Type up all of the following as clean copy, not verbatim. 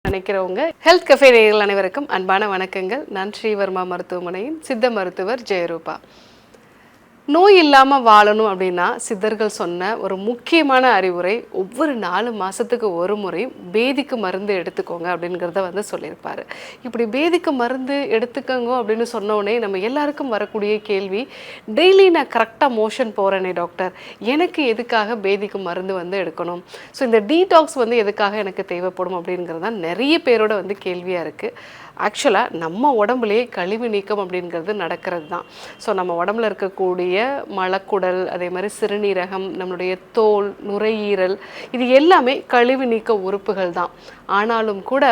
நினைக்கிறவங்க health cafe நேயர்கள் அனைவருக்கும் அன்பான வணக்கங்கள். நான் ஸ்ரீவர்மா மருத்துவமனையின் சித்த மருத்துவர் ஜெயரூபா. நோய் இல்லாமல் வாழணும் அப்படின்னா சித்தர்கள் சொன்ன ஒரு முக்கியமான அறிவுரை, ஒவ்வொரு 4 மாதத்துக்கு ஒரு முறை பேதிக்கு மருந்து எடுத்துக்கோங்க அப்படிங்கிறத சொல்லியிருப்பார். இப்படி பேதிக்கு மருந்து எடுத்துக்கோங்க அப்படின்னு சொன்னோடனே நம்ம எல்லாருக்கும் வரக்கூடிய கேள்வி, டெய்லி நான் கரெக்டாக மோஷன் போகிறேனே டாக்டர், எனக்கு எதுக்காக பேதிக்கு மருந்து எடுக்கணும்? ஸோ இந்த டீடாக்ஸ் எதுக்காக எனக்கு தேவைப்படும் அப்படிங்கிறது தான் நிறைய பேரோட கேள்வியாக இருக்குது. ஆக்சுவலாக நம்ம உடம்புலேயே கழிவு நீக்கம் அப்படிங்கிறது நடக்கிறது தான். ஸோ நம்ம உடம்புல இருக்கக்கூடிய மலக்குடல், அதே மாதிரி சிறுநீரகம், நம்மளுடைய தோல், நுரையீரல், இது எல்லாமே கழிவு நீக்க உறுப்புகள் தான். ஆனாலும் கூட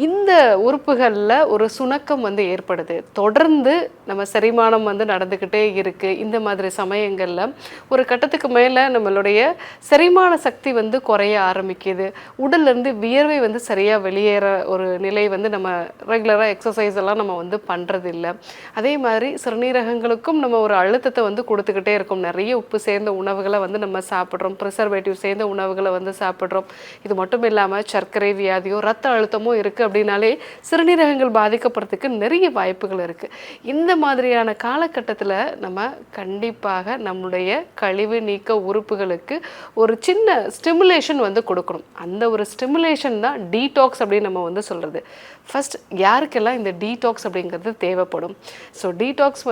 இந்த உறுப்புகளில் ஒரு சுணக்கம் ஏற்படுது. தொடர்ந்து நம்ம செரிமானம் நடந்துக்கிட்டே இருக்குது. இந்த மாதிரி சமயங்களில் ஒரு கட்டத்துக்கு மேலே நம்மளுடைய செரிமான சக்தி குறைய ஆரம்பிக்குது. உடல்லேருந்து வியர்வை சரியாக வெளியேற ஒரு நிலை நம்ம ரெகுலராக எக்ஸசைஸ் எல்லாம் நம்ம பண்ணுறதில்ல. அதே மாதிரி சிறுநீரகங்களுக்கும் நம்ம ஒரு அழுத்தத்தை கொடுத்துக்கிட்டே இருக்கோம். நிறைய உப்பு சேர்ந்த உணவுகளை நம்ம சாப்பிட்றோம், ப்ரிசர்வேட்டிவ் சேர்ந்த உணவுகளை சாப்பிட்றோம். இது மட்டும் இல்லாமல் சர்க்கரை வியாதியோ ரத்த அழுத்தமோ இருக்குது அப்படின்னாலே சிறுநீரகங்கள் பாதிக்கப்படுறதுக்கு நிறைய வாய்ப்புகள் இருக்குது. இந்த மாதிரியான காலகட்டத்தில் நம்ம கண்டிப்பாக நம்முடைய கழிவு நீக்க உறுப்புகளுக்கு ஒரு சின்ன ஸ்டிமுலேஷன் கொடுக்கணும். அந்த ஒரு ஸ்டிமுலேஷன் தான் டீடாக்ஸ் அப்படின்னு நம்ம சொல்கிறது. ஃபர்ஸ்ட் யாருக்கெல்லாம் இந்த டீடாக்ஸ் அப்படிங்கிறது தேவைப்படும்? ஸோ டீடாக்ஸ்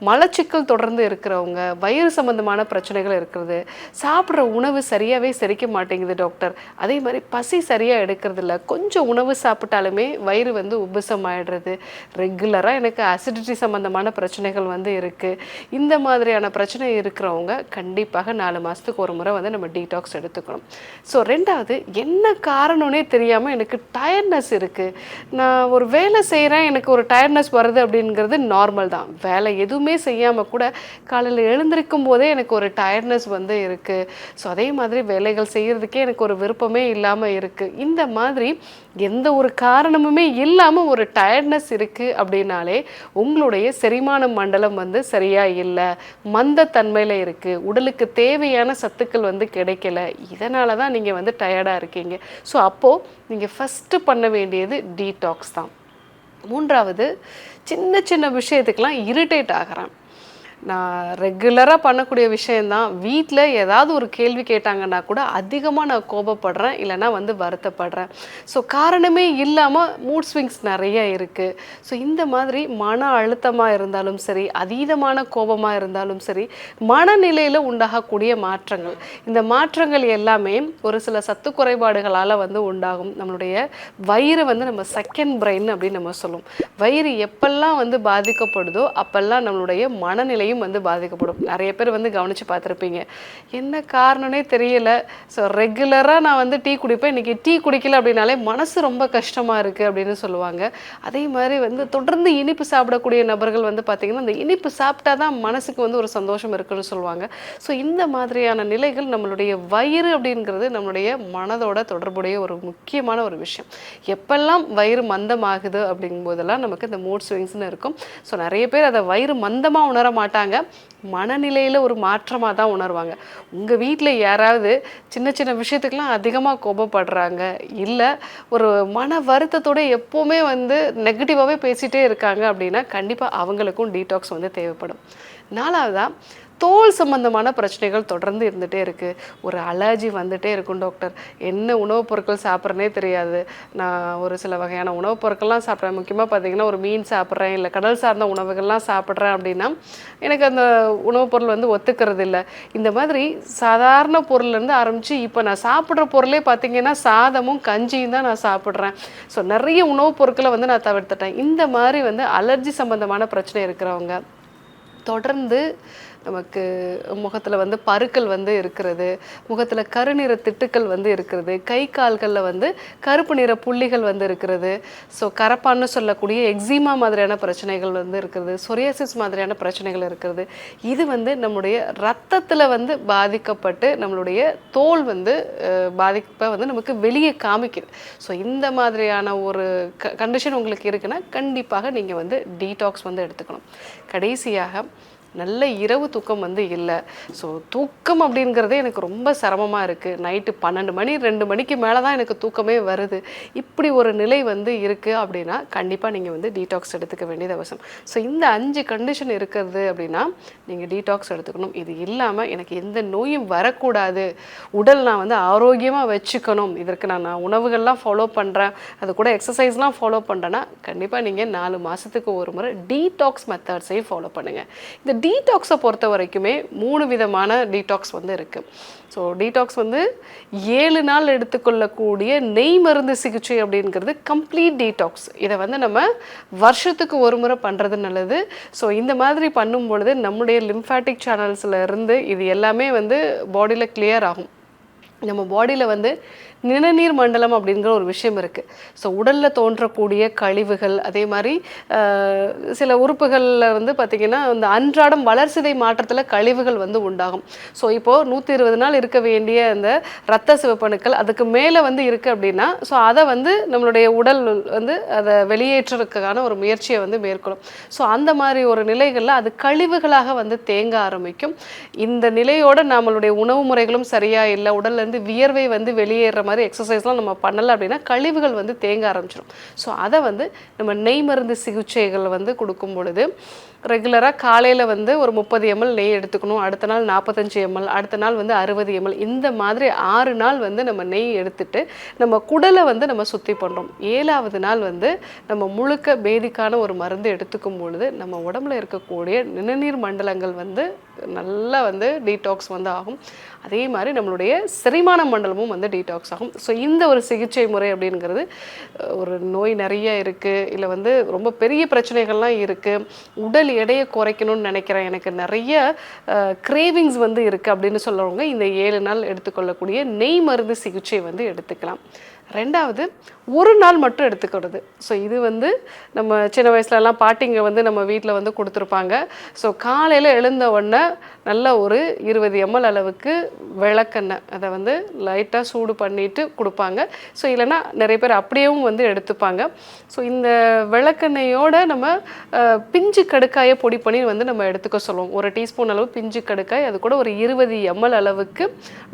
மலச்சிக்கல் தொடர்ந்து இருக்கிறவங்க, வயிறு சம்பந்தமான பிரச்சனைகள் இருக்கிறது, சாப்பிட்ற உணவு சரியாகவே செரிக்க மாட்டேங்குது டாக்டர், அதே மாதிரி பசி சரியாக எடுக்கிறது இல்லை, கொஞ்சம் உணவு சாப்பிட்டாலுமே வயிறு உபசம் ஆகிடுறது, ரெகுலராக எனக்கு அசிடிட்டி சம்மந்தமான பிரச்சனைகள் இருக்குது. இந்த மாதிரியான பிரச்சனை இருக்கிறவங்க கண்டிப்பாக 4 மாதத்துக்கு ஒரு முறை நம்ம டீடாக்ஸ் எடுத்துக்கணும். ஸோ ரெண்டாவது, என்ன காரணம்னே தெரியாமல் எனக்கு டயர்ட்னஸ் இருக்குது, நான் ஒரு வேலை செய்கிறேன், எனக்கு ஒரு டயர்ட்னஸ் வருது அப்படிங்கிறது நார்மல் தான். வேலை எதுவுமே செய்யாமல் கூட காலையில் எழுந்திருக்கும் போதே எனக்கு ஒரு டயர்ட்னஸ் இருக்குது. ஸோ அதே மாதிரி வேலைகள் செய்கிறதுக்கே எனக்கு ஒரு விருப்பமே இல்லாமல் இருக்குது. இந்த மாதிரி எந்த ஒரு காரணமுமே இல்லாமல் ஒரு டயர்ட்னஸ் இருக்குது அப்படின்னாலே உங்களுடைய செரிமான மண்டலம் சரியாக இல்லை, மந்தத்தன்மையில் இருக்குது, உடலுக்கு தேவையான சத்துக்கள் கிடைக்கல, இதனால தான் நீங்கள் டயர்டாக இருக்கீங்க. ஸோ அப்போது நீங்கள் ஃபஸ்ட்டு பண்ண வேண்டியது டீடாக்ஸ் தான். மூன்றாவது, சின்ன சின்ன விஷயத்துக்கெலாம் இரிட்டேட் ஆகிறேன். நான் ரெகுலராக பண்ணக்கூடிய விஷயந்தான். வீட்டில் ஏதாவது ஒரு கேள்வி கேட்டாங்கன்னா கூட அதிகமாக நான் கோபப்படுறேன், இல்லைனா வருத்தப்படுறேன். ஸோ காரணமே இல்லாமல் மூட் ஸ்விங்ஸ் நிறைய இருக்குது. ஸோ இந்த மாதிரி மன அழுத்தமாக இருந்தாலும் சரி, அதீதமான கோபமாக இருந்தாலும் சரி, மனநிலையில் உண்டாகக்கூடிய மாற்றங்கள், இந்த மாற்றங்கள் எல்லாமே ஒரு சில சத்து குறைபாடுகளால் உண்டாகும். நம்மளுடைய வயிறு நம்ம செகண்ட் பிரெயின் அப்படின்னு நம்ம சொல்லுவோம். வயிறு எப்பெல்லாம் பாதிக்கப்படுதோ அப்பெல்லாம் நம்மளுடைய மனநிலை பாதிக்கப்படும். நிறைய பேர் கவனிச்சு பார்த்துருப்பீங்க, என்ன காரணம்னே தெரியல, ஸோ ரெகுலராக நான் டீ குடிப்பேன், இன்னைக்கு டீ குடிக்கல அப்படின்னாலே மனசு ரொம்ப கஷ்டமாக இருக்குது அப்படின்னு சொல்லுவாங்க. அதே மாதிரி தொடர்ந்து இனிப்பு சாப்பிடக்கூடிய நபர்கள் பார்த்தீங்கன்னா அந்த இனிப்பு சாப்பிட்டா தான் மனசுக்கு ஒரு சந்தோஷம் இருக்குன்னு சொல்லுவாங்க. ஸோ இந்த மாதிரியான நிலைகள், நம்மளுடைய வயிறு அப்படிங்கிறது நம்மளுடைய மனதோட தொடர்புடைய ஒரு முக்கியமான ஒரு விஷயம். எப்பெல்லாம் வயிறு மந்தமாகுது அப்படிங்கும் போதெல்லாம் நமக்கு இந்த மூட் ஸ்விங்ஸ்னு இருக்கும். ஸோ நிறைய பேர் அதை வயிறு மந்தமாக உணர மாட்டாங்க, மனநிலையில் ஒரு மாற்றமாக தான் உணர்வாங்க. உங்கள் வீட்டில் யாராவது சின்ன சின்ன விஷயத்துக்கெலாம் அதிகமாக கோபப்படுறாங்க, இல்லை ஒரு மன வருத்தத்தோடு எப்போவுமே நெகட்டிவாகவே பேசிகிட்டே இருக்காங்க அப்படின்னா கண்டிப்பாக அவங்களுக்கும் டீடாக்ஸ் தேவைப்படும். நாலாவதாக, தோல் சம்பந்தமான பிரச்சனைகள் தொடர்ந்து இருந்துகிட்டே இருக்குது. ஒரு அலர்ஜி வந்துகிட்டே இருக்கும் டாக்டர், என்ன உணவுப் பொருட்கள் சாப்பிட்றனே தெரியாது, நான் ஒரு சில வகையான உணவுப் பொருட்கள்லாம் சாப்பிட்றேன், முக்கியமாக பார்த்திங்கன்னா ஒரு மீன் சாப்பிட்றேன், இல்லை கடல் சார்ந்த உணவுகள்லாம் சாப்பிட்றேன் அப்படின்னா எனக்கு அந்த உணவுப் பொருள் ஒத்துக்கிறது இல்லை. இந்த மாதிரி சாதாரண பொருள்லேருந்து ஆரம்பித்து இப்போ நான் சாப்பிட்ற பொருளே பார்த்திங்கன்னா சாதமும் கஞ்சியும் தான் நான் சாப்பிட்றேன். ஸோ நிறைய உணவுப் பொருட்களை நான் தவிர்த்துட்டேன். இந்த மாதிரி அலர்ஜி சம்பந்தமான பிரச்சனை இருக்கிறவங்க, தொடர்ந்து நமக்கு முகத்தில் பருக்கள் இருக்கிறது, முகத்தில் கருநிற திட்டுக்கள் இருக்கிறது, கை கால்களில் கருப்பு நிற புள்ளிகள் இருக்கிறது, ஸோ கரப்பான்னு சொல்லக்கூடிய எக்ஸிமா மாதிரியான பிரச்சனைகள் இருக்கிறது, சொரியாசிஸ் மாதிரியான பிரச்சனைகள் இருக்கிறது. இது நம்முடைய ரத்தத்தில் பாதிக்கப்பட்டு நம்மளுடைய தோல் பாதிப்பை நமக்கு வெளியே காமிக்குது. ஸோ இந்த மாதிரியான ஒரு கண்டிஷன் உங்களுக்கு இருக்குன்னா கண்டிப்பாக நீங்கள் டீடாக்ஸ் எடுத்துக்கணும். கடைசியாக, நல்ல இரவு தூக்கம் வந்து இல்லை. ஸோ தூக்கம் அப்படிங்கிறதே எனக்கு ரொம்ப சிரமமாக இருக்குது. நைட்டு 12 மணி 2 மணிக்கு மேலே தான் எனக்கு தூக்கமே வருது. இப்படி ஒரு நிலை வந்து இருக்குது அப்படின்னா கண்டிப்பாக நீங்கள் வந்து டீடாக்ஸ் எடுத்துக்க வேண்டியது அவசியம். ஸோ இந்த 5 கண்டிஷன் இருக்கிறது அப்படின்னா நீங்கள் டீடாக்ஸ் எடுத்துக்கணும். இது இல்லாமல் எனக்கு எந்த நோயும் வரக்கூடாது, உடல் நான் வந்து ஆரோக்கியமாக வச்சுக்கணும், இதற்கு நான் உணவுகள்லாம் ஃபாலோ பண்ணுறேன், அது கூட எக்ஸசைஸ்லாம் ஃபாலோ பண்ணுறேன்னா கண்டிப்பாக நீங்கள் 4 மாதத்துக்கு ஒரு முறை டீடாக்ஸ் மெத்தட்ஸையும் ஃபாலோ பண்ணுங்கள். இந்த டீடாக்ஸை பொறுத்த வரைக்குமே 3 விதமான டீடாக்ஸ் வந்து இருக்குது. ஸோ டீடாக்ஸ் வந்து 7 நாள் எடுத்துக்கொள்ளக்கூடிய நெய் மருந்து சிகிச்சை அப்படிங்கிறது கம்ப்ளீட் டீடாக்ஸ். இதை வந்து நம்ம வருஷத்துக்கு ஒரு முறை பண்ணுறது நல்லது. ஸோ இந்த மாதிரி பண்ணும் பொழுது நம்முடைய லிம்ஃபேட்டிக் சேனல்ஸில் இருந்து இது எல்லாமே வந்து பாடியில் கிளியர் ஆகும். நம்ம பாடியில் வந்து நிணநீர் மண்டலம் அப்படிங்கிற ஒரு விஷயம் இருக்குது. ஸோ உடலில் தோன்றக்கூடிய கழிவுகள், அதே மாதிரி சில உறுப்புகளில் வந்து பார்த்திங்கன்னா இந்த அன்றாடம் வளர்சிதை மாற்றத்தில் கழிவுகள் வந்து உண்டாகும். ஸோ இப்போது 120 நாள் இருக்க வேண்டிய அந்த இரத்த சிவப்பணுக்கள் அதுக்கு மேலே வந்து இருக்குது அப்படின்னா ஸோ அதை வந்து நம்மளுடைய உடல் வந்து அதை வெளியேற்றுறதுக்கான ஒரு முயற்சியை வந்து மேற்கொள்ளும். ஸோ அந்த மாதிரி ஒரு நிலைகளில் அது கழிவுகளாக வந்து தேங்க ஆரம்பிக்கும். இந்த நிலையோடு நம்மளுடைய உணவு முறைகளும் சரியாக இல்லை, உடல்லேருந்து வியர்வை வந்து வெளியேற மாதிரி எக்ஸசைஸ்லாம் நம்ம பண்ணலை அப்படின்னா கழிவுகள் வந்து தேங்க ஆரம்பிச்சிடும். ஸோ அதை வந்து நம்ம நெய் மருந்து சிகிச்சைகள் வந்து கொடுக்கும் பொழுது ரெகுலராக காலையில் வந்து ஒரு 30 ml நெய் எடுத்துக்கணும், அடுத்த நாள் 45 ml, அடுத்த நாள் வந்து 60 ml, இந்த மாதிரி 6 நாள் வந்து நம்ம நெய் எடுத்துட்டு நம்ம குடலை வந்து நம்ம சுத்தி பண்ணுறோம். 7வது நாள் வந்து நம்ம முழுக்க பேதிக்கான ஒரு மருந்து எடுத்துக்கும் பொழுது நம்ம உடம்புல இருக்கக்கூடிய நிணநீர் மண்டலங்கள் வந்து நல்லா வந்து டீடாக்ஸ் வந்து ஆகும். அதே மாதிரி நம்மளுடைய செரிமான மண்டலமும் வந்து டீடாக்ஸ் ஆகும். ஸோ இந்த ஒரு சிகிச்சை முறை அப்படிங்கிறது ஒரு நோய் நிறைய இருக்குது, இல்லை வந்து ரொம்ப பெரிய பிரச்சனைகள்லாம் இருக்குது, உடல் எடையை குறைக்கணும்னு நினைக்கிறேன், எனக்கு நிறைய கிரேவிங்ஸ் வந்து இருக்குது அப்படின்னு சொல்கிறவங்க இந்த 7 நாள் எடுத்துக்கொள்ளக்கூடிய நெய் மருந்து சிகிச்சை வந்து எடுத்துக்கலாம். 2வது ஒரு நாள் மட்டும் எடுத்துக்கிறது. ஸோ இது வந்து நம்ம சின்ன வயசுலலாம் பாட்டிங்க வந்து நம்ம வீட்டில் வந்து கொடுத்துருப்பாங்க. ஸோ காலையில் எழுந்த உடனே நல்ல ஒரு 20 ml அளவுக்கு விளக்கெண்ணெய் அதை வந்து லைட்டாக சூடு பண்ணிவிட்டு கொடுப்பாங்க. ஸோ இல்லைன்னா நிறைய பேர் அப்படியேவும் வந்து எடுத்துப்பாங்க. ஸோ இந்த விளக்கெண்ணெயோட நம்ம பிஞ்சு கடுக்காயை பொடி பண்ணி வந்து நம்ம எடுத்துக்க சொல்லுவோம். ஒரு டீஸ்பூன் அளவு பிஞ்சு கடுக்காய், அது கூட ஒரு 20 ml அளவுக்கு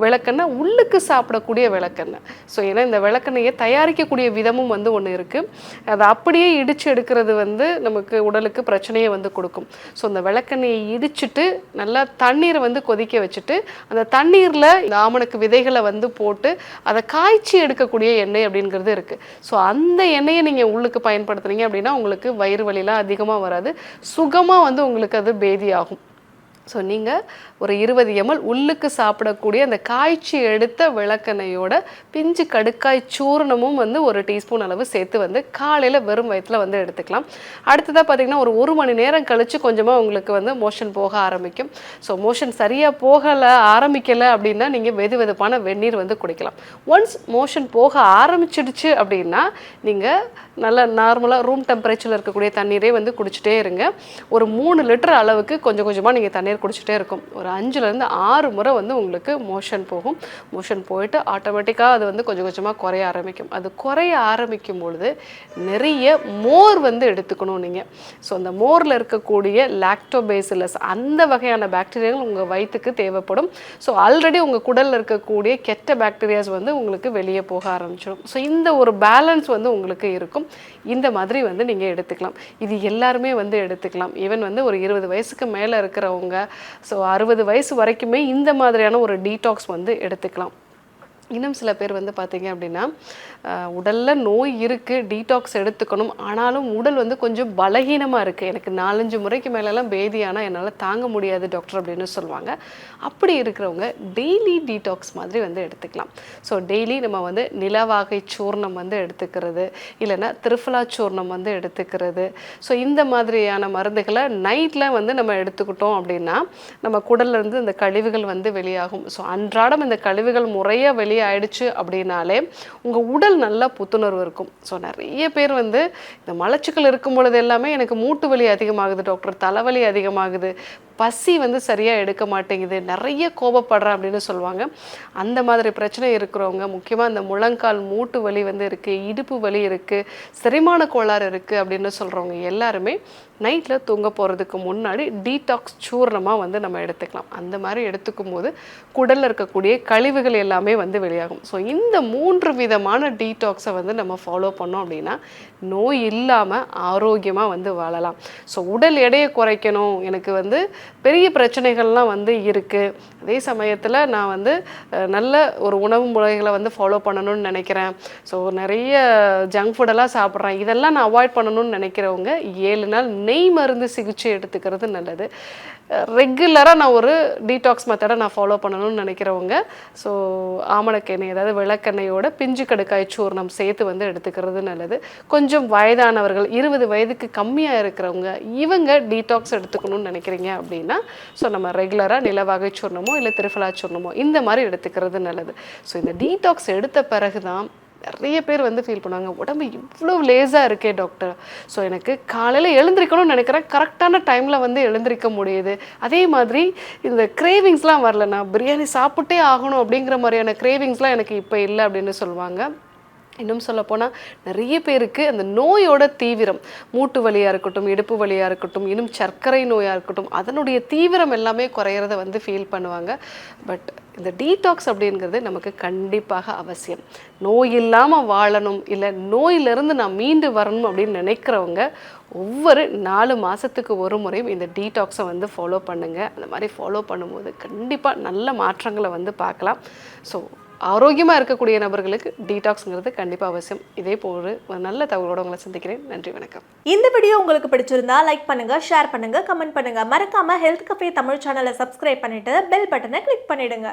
விளக்கெண்ணெய், உள்ளுக்கு சாப்பிடக்கூடிய விளக்கெண்ணெய். ஸோ ஏன்னா இந்த விளக்கெண்ணெயை தயாரிக்கக்கூடிய விதமும் வந்து ஒன்று இருக்குது. அதை அப்படியே இடித்து எடுக்கிறது வந்து நமக்கு உடலுக்கு பிரச்சனையை வந்து கொடுக்கும். ஸோ அந்த விளக்கெண்ணெயை இடிச்சுட்டு நல்லா தண்ணீரை வந்து கொதிக்க வச்சுட்டு அந்த தண்ணீரில் இந்த ஆமணக்கு விதைகளை வந்து போட்டு அதை காய்ச்சி எடுக்கக்கூடிய எண்ணெய் அப்படிங்கிறது இருக்குது. ஸோ அந்த எண்ணெயை நீங்கள் உள்ளுக்கு பயன்படுத்துனீங்க அப்படின்னா உங்களுக்கு வயிறு வலிலாம் அதிகமாக வராது, சுகமாக வந்து உங்களுக்கு அது பேதி ஆகும். ஸோ நீங்கள் ஒரு 20 ml உள்ளுக்கு சாப்பிடக்கூடிய அந்த காய்ச்சி எடுத்த விளக்கெண்ணெயோட பிஞ்சு கடுக்காய் சூர்ணமும் வந்து ஒரு டீஸ்பூன் அளவு சேர்த்து வந்து காலையில் வெறும் வயிற்றில் வந்து எடுத்துக்கலாம். அடுத்ததாக பார்த்திங்கன்னா ஒரு 1 மணி நேரம் கழித்து கொஞ்சமாக உங்களுக்கு வந்து மோஷன் போக ஆரம்பிக்கும். ஸோ மோஷன் சரியாக ஆரம்பிக்கலை அப்படின்னா நீங்கள் வெது வெதுப்பான வெந்நீர் வந்து குடிக்கலாம். ஒன்ஸ் மோஷன் போக ஆரம்பிச்சிடுச்சு அப்படின்னா நீங்கள் நல்லா நார்மலாக ரூம் டெம்பரேச்சரில் இருக்கக்கூடிய தண்ணீரே வந்து குடிச்சிட்டே இருங்க. ஒரு 3 லிட்டர் அளவுக்கு கொஞ்சம் கொஞ்சமாக நீங்கள் தண்ணீர் குடிச்சிட்டே இருக்கும். ஒரு 5லேருந்து 6 முறை வந்து உங்களுக்கு மோஷன் போகும். மோஷன் போயிட்டு ஆட்டோமேட்டிக்காக அது வந்து கொஞ்சம் கொஞ்சமாக குறைய ஆரம்பிக்கும். அது குறைய ஆரம்பிக்கும் பொழுது நிறைய மோர் வந்து எடுத்துக்கணும் நீங்கள். ஸோ அந்த மோரில் இருக்கக்கூடிய லாக்டோபேசிலஸ் அந்த வகையான பாக்டீரியாக்கள் உங்கள் வயிற்றுக்கு தேவைப்படும். ஸோ ஆல்ரெடி உங்கள் குடலில் இருக்கக்கூடிய கெட்ட பாக்டீரியாஸ் வந்து உங்களுக்கு வெளியே போக ஆரம்பிச்சிடும். ஸோ இந்த ஒரு பேலன்ஸ் வந்து உங்களுக்கு இருக்கும். இந்த மாதிரி வந்து நீங்கள் எடுத்துக்கலாம். இது எல்லாருமே வந்து எடுத்துக்கலாம். ஈவன் வந்து ஒரு 20 வயசுக்கு மேலே இருக்கிறவங்க, ஸோ 60 வயசு வரைக்குமே இந்த மாதிரியான ஒரு டீடாக்ஸ் வந்து எடுத்துக்கலாம். இன்னும் சில பேர் வந்து பார்த்தீங்க அப்படின்னா உடலில் நோய் இருக்குது, டீடாக்ஸ் எடுத்துக்கணும், ஆனாலும் உடல் வந்து கொஞ்சம் பலகீனமாக இருக்குது, எனக்கு 4-5 முறைக்கு மேலெல்லாம் பேதியானால் என்னால் தாங்க முடியாது டாக்டர் அப்படின்னு சொல்லுவாங்க. அப்படி இருக்கிறவங்க டெய்லி டீடாக்ஸ் மாதிரி வந்து எடுத்துக்கலாம். ஸோ டெய்லி நம்ம வந்து நிலவாகை சூர்ணம் வந்து எடுத்துக்கிறது, இல்லைன்னா திரிஃபலா சூர்ணம் வந்து எடுத்துக்கிறது. ஸோ இந்த மாதிரியான மருந்துகளை நைட்டில் வந்து நம்ம எடுத்துக்கிட்டோம் அப்படின்னா நம்ம குடல்லேருந்து இந்த கழிவுகள் வந்து வெளியாகும். ஸோ அன்றாடம் இந்த கழிவுகள் முறையாக வெளியாயிடுச்சு அப்படின்னாலே உங்கள் உடல் நல்லா புத்துணர்வு இருக்கும். ஸோ நிறைய பேர் வந்து இந்த மலச்சிக்கல் இருக்கும் பொழுது எல்லாமே எனக்கு மூட்டு வலி அதிகமாகுது டாக்டர், தலைவலி அதிகமாகுது, பசி வந்து சரியாக எடுக்க மாட்டேங்குது, நிறைய கோபப்படுறேன் அப்படின்னு சொல்லுவாங்க. அந்த மாதிரி பிரச்சனை இருக்கிறவங்க, முக்கியமாக இந்த முழங்கால் மூட்டு வலி வந்து இருக்குது, இடுப்பு வலி இருக்குது, செரிமான கோளாறு இருக்குது அப்படின்னு சொல்கிறவங்க எல்லாருமே நைட்டில் தூங்க போகிறதுக்கு முன்னாடி டீடாக்ஸ் சூர்ணமாக வந்து நம்ம எடுத்துக்கலாம். அந்த மாதிரி எடுத்துக்கும் போது குடலில் இருக்கக்கூடிய கழிவுகள் எல்லாமே வந்து வெளியாகும். ஸோ இந்த 3 விதமான டீடாக்ஸை வந்து நம்ம ஃபாலோ பண்ணோம் அப்படின்னா நோய் இல்லாமல் ஆரோக்கியமாக வந்து வாழலாம். ஸோ உடல் எடையை குறைக்கணும், எனக்கு வந்து பெரிய பிரச்சனைகள்லாம் வந்து இருக்குது, அதே சமயத்தில் நான் வந்து நல்ல ஒரு உணவு முறைகளை வந்து ஃபாலோ பண்ணணும்னு நினைக்கிறேன், ஸோ நிறைய ஜங்க் ஃபுட்டெல்லாம் சாப்பிட்றேன், இதெல்லாம் நான் அவாய்ட் பண்ணணும்னு நினைக்கிறவங்க 7 நாள் நெய் மருந்து சிகிச்சை எடுத்துக்கிறது நல்லது. ரெகுலராக நான் ஒரு டீடாக்ஸ் மெத்தடை நான் ஃபாலோ பண்ணணும்னு நினைக்கிறவங்க ஸோ ஆமணக்கெண்ணெய், அதாவது விளக்கெண்ணெயோட பிஞ்சு கடுக்காய் சூர்ணம் சேர்த்து வந்து எடுத்துக்கிறது நல்லது. கொஞ்சம் வயதானவர்கள், 20 வயதுக்கு கம்மியாக இருக்கிறவங்க, இவங்க டீடாக்ஸ் எடுத்துக்கணும்னு நினைக்கிறீங்க அப்படின்னா ஸோ நம்ம ரெகுலராக நிலவாகை சூர்ணமோ இல்லை திரிஃபலா சூர்ணமோ இந்த மாதிரி எடுத்துக்கிறது நல்லது. ஸோ இந்த டீடாக்ஸ் எடுத்த பிறகு தான் நிறைய பேர் வந்து ஃபீல் பண்ணுவாங்க, உடம்பு இவ்வளோ லேஸாக இருக்கே டாக்டர், ஸோ எனக்கு காலையில் எழுந்திரிக்கணும்னு நினைக்கிறேன், கரெக்டான டைமில் வந்து எழுந்திரிக்க முடியுது, அதே மாதிரி இந்த கிரேவிங்ஸ்லாம் வரல, நான் பிரியாணி சாப்பிட்டே ஆகணும் அப்படிங்கிற மாதிரியான கிரேவிங்ஸ்லாம் எனக்கு இப்போ இல்லை அப்படின்னு சொல்லுவாங்க. இன்னும் சொல்லப்போனால் நிறைய பேருக்கு அந்த நோயோட தீவிரம், மூட்டு வலியாக இருக்கட்டும், இடுப்பு வலியாக இருக்கட்டும், இன்னும் சர்க்கரை நோயாக இருக்கட்டும், அதனுடைய தீவிரம் எல்லாமே குறையிறத வந்து ஃபீல் பண்ணுவாங்க. பட் இந்த டீடாக்ஸ் அப்படிங்கிறது நமக்கு கண்டிப்பாக அவசியம். நோய் இல்லாமல் வாழணும், இல்லை நோயிலிருந்து நான் மீண்டு வரணும் அப்படின்னு நினைக்கிறவங்க ஒவ்வொரு 4 மாதத்துக்கு ஒரு முறையும் இந்த டீடாக்ஸை வந்து ஃபாலோ பண்ணுங்கள். அந்த மாதிரி ஃபாலோ பண்ணும்போது கண்டிப்பாக நல்ல மாற்றங்களை வந்து பார்க்கலாம். ஸோ ஆரோக்கியமாக இருக்கக்கூடிய நபர்களுக்கு டீடாக்ஸ்ங்கிறது கண்டிப்பாக அவசியம். இதே போல் ஒரு நல்ல தகவலோடு உங்களை சந்திக்கிறேன். நன்றி, வணக்கம். இந்த வீடியோ உங்களுக்கு பிடிச்சிருந்தா லைக் பண்ணுங்க, ஷேர் பண்ணுங்க, கமெண்ட் பண்ணுங்க. மறக்காம ஹெல்த் கஃபே தமிழ் சேனலை சப்ஸ்கிரைப் பண்ணிட்டு பெல் பட்டனை கிளிக் பண்ணிடுங்க.